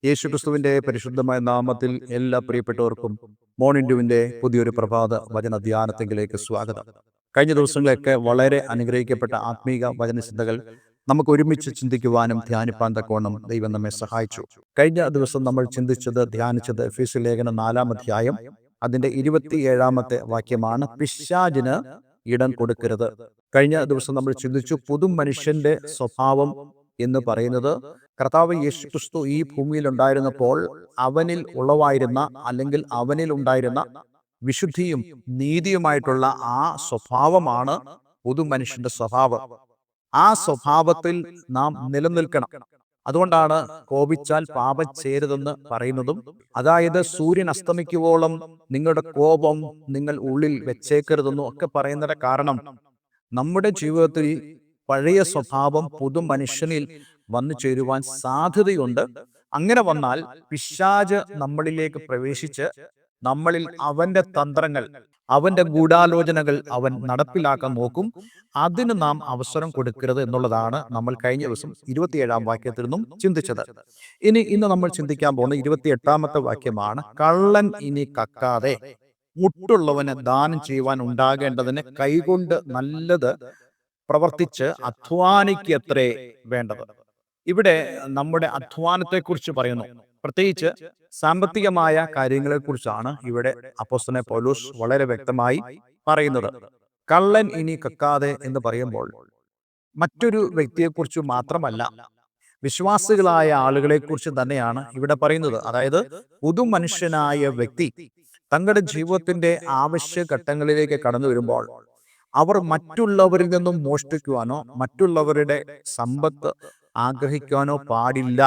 യേശുക്രിസ്തുവിന്റെ പരിശുദ്ധമായ നാമത്തിൽ എല്ലാ പ്രിയപ്പെട്ടവർക്കും മോർണിംഗ് ഡ്യൂവിന്റെ പുതിയൊരു പ്രഭാത വചന ധ്യാനത്തിലേക്ക് സ്വാഗതം. കഴിഞ്ഞ ദിവസങ്ങളൊക്കെ വളരെ അനുഗ്രഹിക്കപ്പെട്ട ആത്മീക വചനചിന്തകൾ നമുക്ക് ഒരുമിച്ച് ചിന്തിക്കുവാനും ധ്യാനിപ്പാൻ തക്കവണ്ണം ദൈവം നമ്മെ സഹായിച്ചു. കഴിഞ്ഞ ദിവസം നമ്മൾ ധ്യാനിച്ചത് എഫെസ്യ ലേഖനം 4-ാം അധ്യായം അതിന്റെ 27-ാമത്തെ വാക്യമാണ്, പിശാചിന് ഇടം കൊടുക്കരുത്. കഴിഞ്ഞ ദിവസം നമ്മൾ ചിന്തിച്ചു, പുതു മനുഷ്യന്റെ സ്വഭാവം എന്ന് പറയുന്നത് കർത്താവ് യേശുക്രിസ്തു ഈ ഭൂമിയിൽ ഉണ്ടായിരുന്നപ്പോൾ അവനിൽ ഉളവായിരുന്ന അല്ലെങ്കിൽ അവനിൽ ഉണ്ടായിരുന്ന വിശുദ്ധിയും നീതിയുമായിട്ടുള്ള ആ സ്വഭാവമാണ് പുതു മനുഷ്യന്റെ സ്വഭാവം. ആ സ്വഭാവത്തിൽ നാം നിലനിൽക്കണം. അതുകൊണ്ടാണ് കോപിച്ചാൽ പാപം ചെയ്യരുതെന്ന് പറയുന്നതും, അതായത് സൂര്യൻ അസ്തമിക്കുവോളം നിങ്ങളുടെ കോപം നിങ്ങൾ ഉള്ളിൽ വെച്ചേക്കരുതെന്നും ഒക്കെ പറയുന്നതിന്റെ കാരണം, നമ്മുടെ ജീവിതത്തിൽ പഴയ സ്വഭാവം പുതു മനുഷ്യനിൽ വന്നു ചേരുവാൻ സാധ്യതയുണ്ട്. അങ്ങനെ വന്നാൽ പിശാച് നമ്മളിലേക്ക് പ്രവേശിച്ച് നമ്മളിൽ അവന്റെ തന്ത്രങ്ങൾ, അവന്റെ ഗൂഢാലോചനകൾ അവൻ നടപ്പിലാക്കാൻ നോക്കും. അതിന് നാം അവസരം കൊടുക്കരുത് എന്നുള്ളതാണ് നമ്മൾ കഴിഞ്ഞ ദിവസം 27-ാം വാക്യത്തിൽ നിന്നും ചിന്തിച്ചത്. ഇന്ന് നമ്മൾ ചിന്തിക്കാൻ പോകുന്ന 28-ാമത്തെ വാക്യമാണ്, കള്ളൻ ഇനി കക്കാതെ മുട്ടുള്ളവന് ദാനം ചെയ്യുവാൻ ഉണ്ടാകേണ്ടതിന് കൈകൊണ്ട് നല്ലത് പ്രവർത്തിച്ച് അധ്വാനിക്കത്രേ വേണ്ടത്. ഇവിടെ നമ്മുടെ അധ്വാനത്തെക്കുറിച്ച് പറയുന്നു. പ്രത്യേകിച്ച് സാമ്പത്തികമായ കാര്യങ്ങളെക്കുറിച്ചാണ് ഇവിടെ അപ്പോസ്തലൻ പൗലോസ് വളരെ വ്യക്തമായി പറയുന്നത്. കള്ളൻ ഇനി കക്കാതെ എന്ന് പറയുമ്പോൾ മറ്റൊരു വ്യക്തിയെക്കുറിച്ച് മാത്രമല്ല, വിശ്വാസികളായ ആളുകളെക്കുറിച്ച് തന്നെയാണ് ഇവിടെ പറയുന്നത്. അതായത് പുതു മനുഷ്യനായ വ്യക്തി തങ്ങളുടെ ജീവിതത്തിന്റെ ആവശ്യഘട്ടങ്ങളിലേക്ക് കടന്നു വരുമ്പോൾ അവർ മറ്റുള്ളവരിൽ നിന്നും മോഷ്ടിക്കുവാനോ മറ്റുള്ളവരുടെ സമ്പത്ത് ആഗ്രഹിക്കാനോ പാടില്ല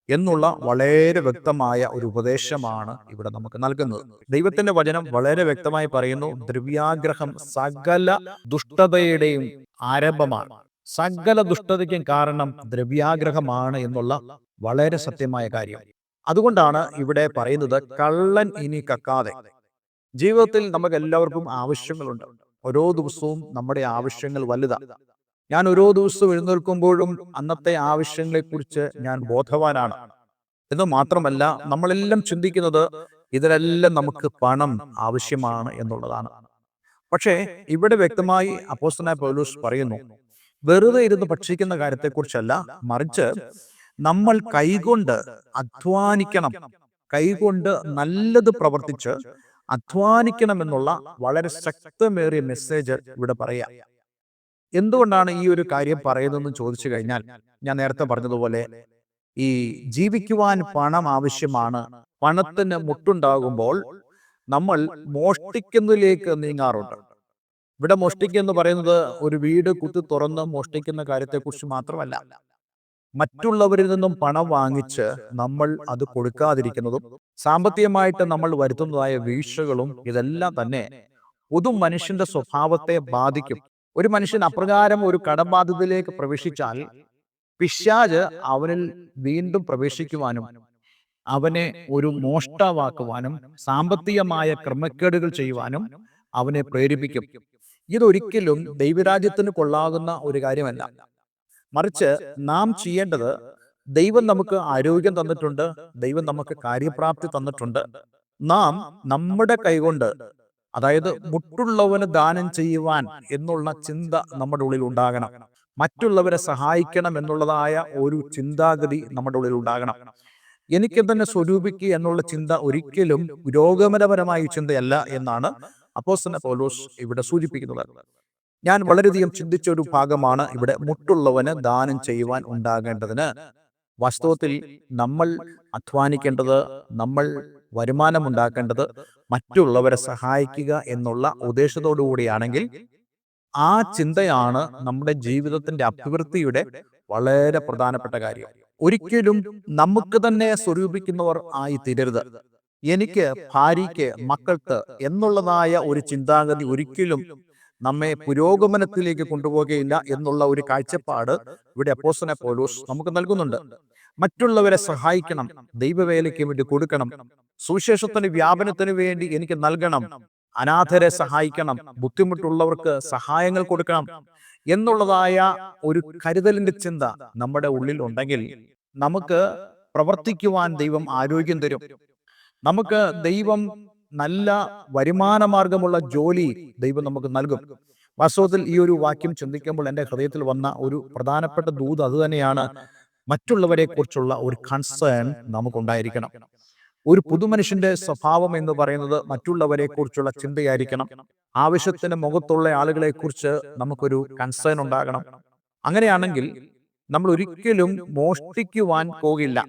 എന്നുള്ള വളരെ വ്യക്തമായ ഒരു ഉപദേശമാണ് ഇവിടെ നമുക്ക് നൽകുന്നത്. ദൈവത്തിന്റെ വചനം വളരെ വ്യക്തമായി പറയുന്നു, ദ്രവ്യാഗ്രഹം സകല ദുഷ്ടതയുടെയും ആരംഭമാണ്. സകല ദുഷ്ടതയ്ക്കും കാരണം ദ്രവ്യാഗ്രഹമാണ് എന്നുള്ള വളരെ സത്യമായ കാര്യം. അതുകൊണ്ടാണ് ഇവിടെ പറയുന്നത്, കള്ളൻ ഇനി കക്കാതെ. ജീവിതത്തിൽ നമുക്ക് എല്ലാവർക്കും ആവശ്യങ്ങളുണ്ട്. ഓരോ ദിവസവും നമ്മുടെ ആവശ്യങ്ങൾ വലുതാണ്. ഞാൻ ഓരോ ദിവസവും എഴുന്നേൽക്കുമ്പോഴും അന്നത്തെ ആവശ്യങ്ങളെക്കുറിച്ച് ഞാൻ ബോധവാനാണ്. എന്ന് മാത്രമല്ല, നമ്മളെല്ലാം ചിന്തിക്കുന്നത് ഇതിലെല്ലാം നമുക്ക് പണം ആവശ്യമാണ് എന്നുള്ളതാണ്. പക്ഷേ ഇവിടെ വ്യക്തമായി അപ്പോസ്തലനായ പൗലോസ് പറയുന്നു, വെറുതെ ഇരുന്ന് ഭക്ഷിക്കുന്ന കാര്യത്തെക്കുറിച്ചല്ല, മറിച്ച് നമ്മൾ കൈകൊണ്ട് അധ്വാനിക്കണം, കൈകൊണ്ട് നല്ലത് പ്രവർത്തിച്ച് അധ്വാനിക്കണം എന്നുള്ള വളരെ ശക്തമേറിയ മെസ്സേജ് ഇവിടെ പറയാം. എന്തുകൊണ്ടാണ് ഈ ഒരു കാര്യം പറയുന്നതെന്ന് ചോദിച്ചു കഴിഞ്ഞാൽ, ഞാൻ നേരത്തെ പറഞ്ഞതുപോലെ ഈ ജീവിക്കുവാൻ പണം ആവശ്യമാണ്. പണത്തിന് മുട്ടുണ്ടാകുമ്പോൾ നമ്മൾ മോഷ്ടിക്കുന്നതിലേക്ക് നീങ്ങാറുണ്ട്. ഇവിടെ മോഷ്ടിക്കുക എന്ന് പറയുന്നത് ഒരു വീട് കുത്തി തുറന്ന് മോഷ്ടിക്കുന്ന കാര്യത്തെക്കുറിച്ച് മാത്രമല്ല, മറ്റുള്ളവരിൽ നിന്നും പണം വാങ്ങിച്ച് നമ്മൾ അത് കൊടുക്കാതിരിക്കുന്നതും സാമ്പത്തികമായിട്ട് നമ്മൾ വരുത്തുന്നതായ വീഴ്ചകളും ഇതെല്ലാം തന്നെ പുതു മനുഷ്യന്റെ സ്വഭാവത്തെ ബാധിക്കും. ഒരു മനുഷ്യൻ അപ്രകാരം ഒരു കടബാധ്യതയിലേക്ക് പ്രവേശിച്ചാൽ പിശാച് അവനിൽ വീണ്ടും പ്രവേശിക്കുവാനും അവനെ ഒരു മോഷ്ടാവാക്കുവാനും സാമ്പത്തികമായ ക്രമക്കേടുകൾ ചെയ്യുവാനും അവനെ പ്രേരിപ്പിക്കും. ഇതൊരിക്കലും ദൈവരാജ്യത്തിന് കൊള്ളാകുന്ന ഒരു കാര്യമല്ല. മറിച്ച് നാം ചെയ്യേണ്ടത്, ദൈവം നമുക്ക് ആരോഗ്യം തന്നിട്ടുണ്ട്, ദൈവം നമുക്ക് കാര്യപ്രാപ്തി തന്നിട്ടുണ്ട്. നാം നമ്മുടെ കൈകൊണ്ട്, അതായത് മുട്ടുള്ളവന് ദാനം ചെയ്യുവാൻ എന്നുള്ള ചിന്ത നമ്മുടെ ഉള്ളിൽ ഉണ്ടാകണം. മറ്റുള്ളവരെ സഹായിക്കണം എന്നുള്ളതായ ഒരു ചിന്താഗതി നമ്മുടെ ഉള്ളിൽ ഉണ്ടാകണം. എനിക്ക് തന്നെ സ്വരൂപിക്കുക എന്നുള്ള ചിന്ത ഒരിക്കലും പുരോഗമനപരമായ ചിന്തയല്ല എന്നാണ് അപ്പോസ്തലൻ പൗലോസ് ഇവിടെ സൂചിപ്പിക്കുന്നത്. ഞാൻ വളരെയധികം ചിന്തിച്ച ഒരു ഭാഗമാണ് ഇവിടെ മുട്ടുള്ളവന് ദാനം ചെയ്യുവാൻ ഉണ്ടാകേണ്ടതിന്. വാസ്തവത്തിൽ നമ്മൾ അധ്വാനിക്കേണ്ടത്, നമ്മൾ വരുമാനം ഉണ്ടാക്കേണ്ടത് മറ്റുള്ളവരെ സഹായിക്കുക എന്നുള്ള ഉദ്ദേശത്തോടു കൂടിയാണെങ്കിൽ ആ ചിന്തയാണ് നമ്മുടെ ജീവിതത്തിന്റെ അഭിവൃദ്ധിയുടെ വളരെ പ്രധാനപ്പെട്ട കാര്യം. ഒരിക്കലും നമുക്ക് തന്നെ സ്വരൂപിക്കുന്നവർ ആയി തീരരുത്. എനിക്ക്, ഭാര്യയ്ക്ക്, മക്കൾക്ക് എന്നുള്ളതായ ഒരു ചിന്താഗതി ഒരിക്കലും നമ്മെ പുരോഗമനത്തിലേക്ക് കൊണ്ടുപോകുകയില്ല എന്നുള്ള ഒരു കാഴ്ചപ്പാട് ഇവിടെ അപ്പോസ്തലൻ പൗലോസ് നമുക്ക് നൽകുന്നുണ്ട്. മറ്റുള്ളവരെ സഹായിക്കണം, ദൈവവേലയ്ക്ക് വേണ്ടി കൊടുക്കണം, സുവിശേഷത്തിന്റെ വ്യാപനത്തിന് വേണ്ടി എനിക്ക് നൽകണം, അനാഥരെ സഹായിക്കണം, ബുദ്ധിമുട്ടുള്ളവർക്ക് സഹായങ്ങൾ കൊടുക്കണം എന്നുള്ളതായ ഒരു കരുതലിന്റെ ചിന്ത നമ്മുടെ ഉള്ളിൽ ഉണ്ടെങ്കിൽ നമുക്ക് പ്രവർത്തിക്കുവാൻ ദൈവം ആരോഗ്യം തരും. നമുക്ക് ദൈവം നല്ല വരുമാന മാർഗമുള്ള ജോലി ദൈവം നമുക്ക് നൽകും. വാസ്തവത്തിൽ ഈ ഒരു വാക്യം ചിന്തിക്കുമ്പോൾ എൻ്റെ ഹൃദയത്തിൽ വന്ന ഒരു പ്രധാനപ്പെട്ട ദൂത് അതുതന്നെയാണ്. മറ്റുള്ളവരെ കുറിച്ചുള്ള ഒരു കൺസേൺ നമുക്കുണ്ടായിരിക്കണം. ഒരു പുതുമനുഷ്യന്റെ സ്വഭാവം എന്ന് പറയുന്നത് മറ്റുള്ളവരെ കുറിച്ചുള്ള ചിന്തയായിരിക്കണം. ആവശ്യത്തിന് മുഖത്തുള്ള ആളുകളെ കുറിച്ച് നമുക്കൊരു കൺസേൺ ഉണ്ടാകണം. അങ്ങനെയാണെങ്കിൽ നമ്മൾ ഒരിക്കലും മോഷ്ടിക്കുവാൻ പോകില്ല.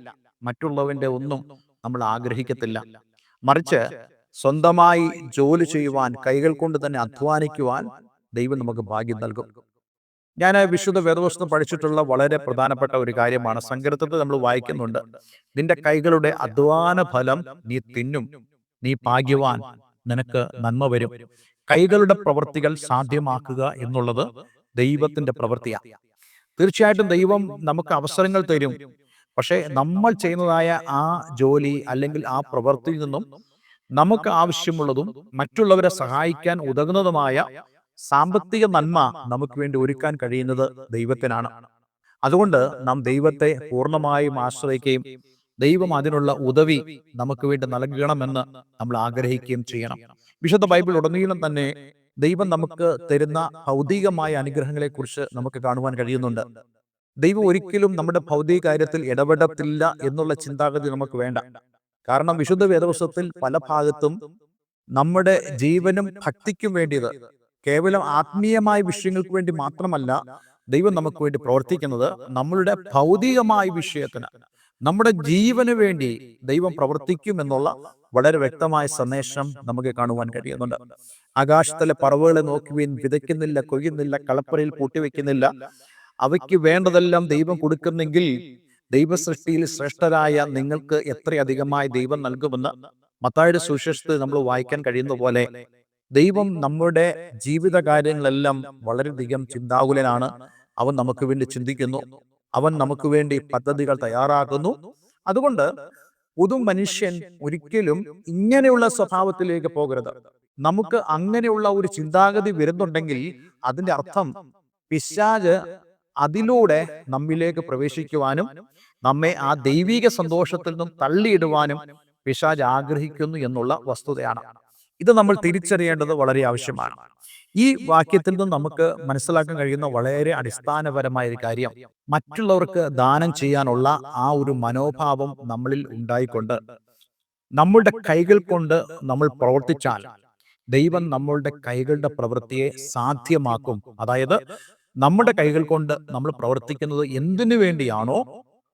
മറ്റുള്ളവന്റെ ഒന്നും നമ്മൾ ആഗ്രഹിക്കത്തില്ല. മറിച്ച് സ്വന്തമായി ജോലി ചെയ്യുവാൻ, കൈകൾ കൊണ്ട് തന്നെ അധ്വാനിക്കുവാൻ ദൈവം നമുക്ക് ഭാഗ്യം നൽകും. ഞാൻ വിശുദ്ധ വേദപുസ്തകം പഠിച്ചിട്ടുള്ള വളരെ പ്രധാനപ്പെട്ട ഒരു കാര്യമാണ്. സങ്കീർത്തനത്തിൽ നമ്മൾ വായിക്കുന്നുണ്ട്, നിന്റെ കൈകളുടെ അധ്വാന ഫലം നീ തിന്നും, നീ ഭാഗ്യവാൻ, നിനക്ക് നന്മ വരും. കൈകളുടെ പ്രവൃത്തികൾ സാധ്യമാക്കുക എന്നുള്ളത് ദൈവത്തിന്റെ പ്രവൃത്തിയാണ്. തീർച്ചയായിട്ടും ദൈവം നമുക്ക് അവസരങ്ങൾ തരും. പക്ഷേ നമ്മൾ ചെയ്യുന്നതായ ആ ജോലി അല്ലെങ്കിൽ ആ പ്രവൃത്തിയിൽ നിന്നും നമുക്ക് ആവശ്യമുള്ളതും മറ്റുള്ളവരെ സഹായിക്കാൻ ഉതകുന്നതുമായ സാമ്പത്തിക നന്മ നമുക്ക് വേണ്ടി ഒരുക്കാൻ കഴിയുന്നത് ദൈവത്തിനാണ്. അതുകൊണ്ട് നാം ദൈവത്തെ പൂർണ്ണമായും ആശ്രയിക്കുകയും ദൈവം അതിനുള്ള ഉദവി നമുക്ക് വേണ്ടി നൽകണമെന്ന് നമ്മൾ ആഗ്രഹിക്കുകയും ചെയ്യണം. വിശുദ്ധ ബൈബിൾ ഉടനീളം തന്നെ ദൈവം നമുക്ക് തരുന്ന ഭൗതികമായ അനുഗ്രഹങ്ങളെ കുറിച്ച് നമുക്ക് കാണുവാൻ കഴിയുന്നുണ്ട്. ദൈവം ഒരിക്കലും നമ്മുടെ ഭൗതിക കാര്യത്തിൽ ഇടപെടത്തില്ല എന്നുള്ള ചിന്താഗതി നമുക്ക് വേണ്ട. കാരണം വിശുദ്ധ വേദപുസ്തകത്തിൽ പല ഭാഗത്തും നമ്മുടെ ജീവനും ഭക്തിക്കും വേണ്ടിയത് കേവലം ആത്മീയമായ വിഷയങ്ങൾക്ക് വേണ്ടി മാത്രമല്ല ദൈവം നമുക്ക് വേണ്ടി പ്രവർത്തിക്കുന്നത്. നമ്മളുടെ ഭൗതികമായ വിഷയത്തിന്, നമ്മുടെ ജീവന് വേണ്ടി ദൈവം പ്രവർത്തിക്കും എന്നുള്ള വളരെ വ്യക്തമായ സന്ദേശം നമുക്ക് കാണുവാൻ കഴിയുന്നുണ്ട്. ആകാശത്തിലെ പറവുകളെ നോക്കുവിൻ, വിതയ്ക്കുന്നില്ല, കൊയ്യുന്നില്ല, കളപ്പുരയിൽ പൂട്ടിവെക്കുന്നില്ല. അവയ്ക്ക് വേണ്ടതെല്ലാം ദൈവം കൊടുക്കുന്നെങ്കിൽ ദൈവസൃഷ്ടിയിൽ ശ്രേഷ്ഠരായ നിങ്ങൾക്ക് എത്രയധികമായി ദൈവം നൽകുമെന്ന് മത്തായിയുടെ സുവിശേഷത്തിൽ നമ്മൾ വായിക്കാൻ കഴിയുന്ന പോലെ ദൈവം നമ്മുടെ ജീവിത കാര്യങ്ങളെല്ലാം വളരെയധികം ചിന്താകുലനാണ്. അവൻ നമുക്ക് വേണ്ടി ചിന്തിക്കുന്നു, അവൻ നമുക്ക് വേണ്ടി പദ്ധതികൾ തയ്യാറാക്കുന്നു. അതുകൊണ്ട് പുതു മനുഷ്യൻ ഒരിക്കലും ഇങ്ങനെയുള്ള സ്വഭാവത്തിലേക്ക് പോകരുത്. നമുക്ക് അങ്ങനെയുള്ള ഒരു ചിന്താഗതി വരുന്നുണ്ടെങ്കിൽ അതിന്റെ അർത്ഥം പിശാച് അതിലൂടെ നമ്മിലേക്ക് പ്രവേശിക്കുവാനും നമ്മെ ആ ദൈവിക സന്തോഷത്തിൽ നിന്നും തള്ളിയിടുവാനും പിശാച് ആഗ്രഹിക്കുന്നു എന്നുള്ള വസ്തുതയാണ്. ഇത് നമ്മൾ തിരിച്ചറിയേണ്ടത് വളരെ ആവശ്യമാണ്. ഈ വാക്യത്തിൽ നിന്ന് നമുക്ക് മനസ്സിലാക്കാൻ കഴിയുന്ന വളരെ അടിസ്ഥാനപരമായ ഒരു കാര്യം, മറ്റുള്ളവർക്ക് ദാനം ചെയ്യാനുള്ള ആ ഒരു മനോഭാവം നമ്മളിൽ ഉണ്ടായിക്കൊണ്ട് നമ്മളുടെ കൈകൾ കൊണ്ട് നമ്മൾ പ്രവർത്തിച്ചാൽ ദൈവം നമ്മളുടെ കൈകളുടെ പ്രവൃത്തിയെ സാധ്യമാക്കും. അതായത് നമ്മുടെ കൈകൾ കൊണ്ട് നമ്മൾ പ്രവർത്തിക്കുന്നത് എന്തിനു വേണ്ടിയാണോ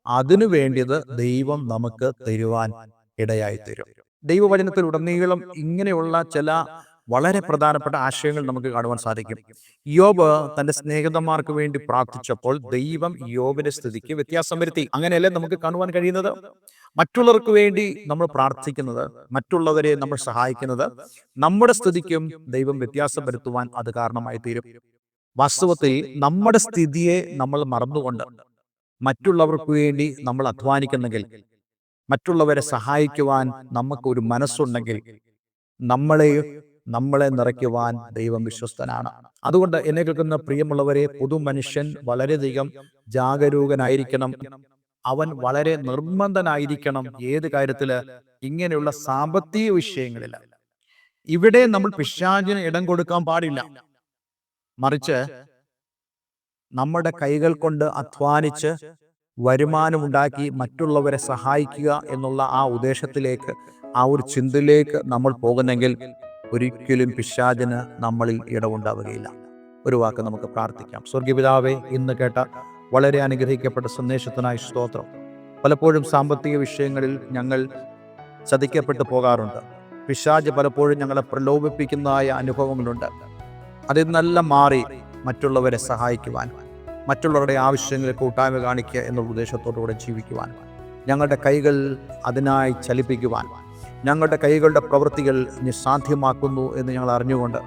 അതിനു വേണ്ടിയത് ദൈവം നമുക്ക് തരുവാൻ ഇടയായി തരും. ദൈവവചനത്തിൽ ഉടനീളം ഇങ്ങനെയുള്ള ചില വളരെ പ്രധാനപ്പെട്ട ആശയങ്ങൾ നമുക്ക് കാണുവാൻ സാധിക്കും. യോബ് തന്റെ സ്നേഹിതന്മാർക്ക് വേണ്ടി പ്രാർത്ഥിച്ചപ്പോൾ ദൈവം യോബിന്റെ സ്ഥിതിക്ക് വ്യത്യാസം വരുത്തി. അങ്ങനെയല്ലേ നമുക്ക് കാണുവാൻ കഴിയുന്നത്? മറ്റുള്ളവർക്ക് വേണ്ടി നമ്മൾ പ്രാർത്ഥിക്കുന്നത്, മറ്റുള്ളവരെ നമ്മൾ സഹായിക്കുന്നത്, നമ്മുടെ സ്ഥിതിക്കും ദൈവം വ്യത്യാസം വരുത്തുവാൻ അത് കാരണമായി തീരും. വാസ്തവത്തിൽ നമ്മുടെ സ്ഥിതിയെ നമ്മൾ മറന്നുകൊണ്ട് മറ്റുള്ളവർക്ക് വേണ്ടി നമ്മൾ അധ്വാനിക്കുന്നെങ്കിൽ, മറ്റുള്ളവരെ സഹായിക്കുവാൻ നമുക്കൊരു മനസ്സുണ്ടെങ്കിൽ നമ്മളെ നിറയ്ക്കുവാൻ ദൈവം വിശ്വസ്തനാണ്. അതുകൊണ്ട് എന്നെ കേൾക്കുന്ന പ്രിയമുള്ളവരെ, പുതു മനുഷ്യൻ വളരെയധികം ജാഗരൂകനായിരിക്കണം. അവൻ വളരെ നിർബന്ധനായിരിക്കണം. ഏത് കാര്യത്തില്? ഇങ്ങനെയുള്ള സാമ്പത്തിക വിഷയങ്ങളിൽ. ഇവിടെ നമ്മൾ പിശാചിന് ഇടം കൊടുക്കാൻ പാടില്ല. മറിച്ച് നമ്മുടെ കൈകൾ കൊണ്ട് അധ്വാനിച്ച് വരുമാനമുണ്ടാക്കി മറ്റുള്ളവരെ സഹായിക്കുക എന്നുള്ള ആ ഉദ്ദേശത്തിലേക്ക്, ആ ഒരു ചിന്തയിലേക്ക് നമ്മൾ പോകുന്നെങ്കിൽ ഒരിക്കലും പിശാചിന് നമ്മളിൽ ഇടമുണ്ടാവുകയില്ല. ഒരു വാക്ക് നമുക്ക് പ്രാർത്ഥിക്കാം. സ്വർഗ്ഗപിതാവേ, ഇന്ന് കേട്ട വളരെ അനുഗ്രഹിക്കപ്പെട്ട സന്ദേശത്തിനായി സ്തോത്രം. പലപ്പോഴും സാമ്പത്തിക വിഷയങ്ങളിൽ ഞങ്ങൾ ചതിക്കപ്പെട്ടു പോകാറുണ്ട്. പിശാച് പലപ്പോഴും ഞങ്ങളെ പ്രലോഭിപ്പിക്കുന്നതായ അനുഭവങ്ങളുണ്ട്. അതിൽ നിന്നെല്ലാം മാറി മറ്റുള്ളവരെ സഹായിക്കുവാൻ, മറ്റുള്ളവരുടെ ആവശ്യങ്ങളിൽ കൂട്ടായ്മ കാണിക്കുക എന്നുള്ള ഉദ്ദേശത്തോടുകൂടെ ജീവിക്കുവാൻ, ഞങ്ങളുടെ കൈകൾ അതിനായി ചലിപ്പിക്കുവാൻ, ഞങ്ങളുടെ കൈകളുടെ പ്രവൃത്തികൾ നീ സാധ്യമാക്കുന്നു എന്ന് ഞങ്ങൾ അറിഞ്ഞുകൊണ്ട്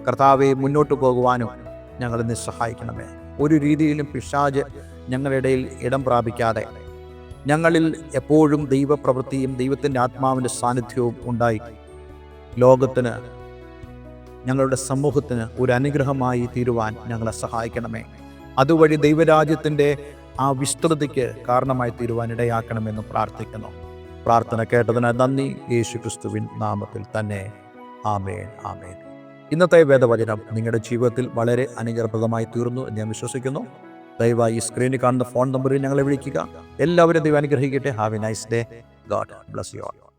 കർത്താവെ മുന്നോട്ട് പോകുവാനും ഞങ്ങളെ നീ സഹായിക്കണമേ. ഒരു രീതിയിലും പിശാച് ഞങ്ങളുടെ ഇടയിൽ ഇടം പ്രാപിക്കാതെ ഞങ്ങളിൽ എപ്പോഴും ദൈവപ്രവൃത്തിയും ദൈവത്തിൻ്റെ ആത്മാവിൻ്റെ സാന്നിധ്യവും ഉണ്ടായി ലോകത്തിന്, ഞങ്ങളുടെ സമൂഹത്തിന് ഒരു അനുഗ്രഹമായി തീരുവാൻ ഞങ്ങളെ സഹായിക്കണമേ. അതുവഴി ദൈവരാജ്യത്തിൻ്റെ ആ വിസ്തൃതിക്ക് കാരണമായി തീരുവാനിടയാക്കണമെന്ന് പ്രാർത്ഥിക്കുന്നു. പ്രാർത്ഥന കേട്ടതിന് നന്ദി. യേശു ക്രിസ്തുവിൻ നാമത്തിൽ തന്നെ. ആമേൻ, ആമേൻ. ഇന്നത്തെ വേദവചനം നിങ്ങളുടെ ജീവിതത്തിൽ വളരെ അനുഗ്രഹപ്രദമായി തീർന്നു എന്ന് ഞാൻ വിശ്വസിക്കുന്നു. ദയവായി ഈ സ്ക്രീനിൽ കാണുന്ന ഫോൺ നമ്പറിൽ ഞങ്ങളെ വിളിക്കുക. എല്ലാവരും ദൈവം അനുഗ്രഹിക്കട്ടെ. Have A nice day. God bless you all.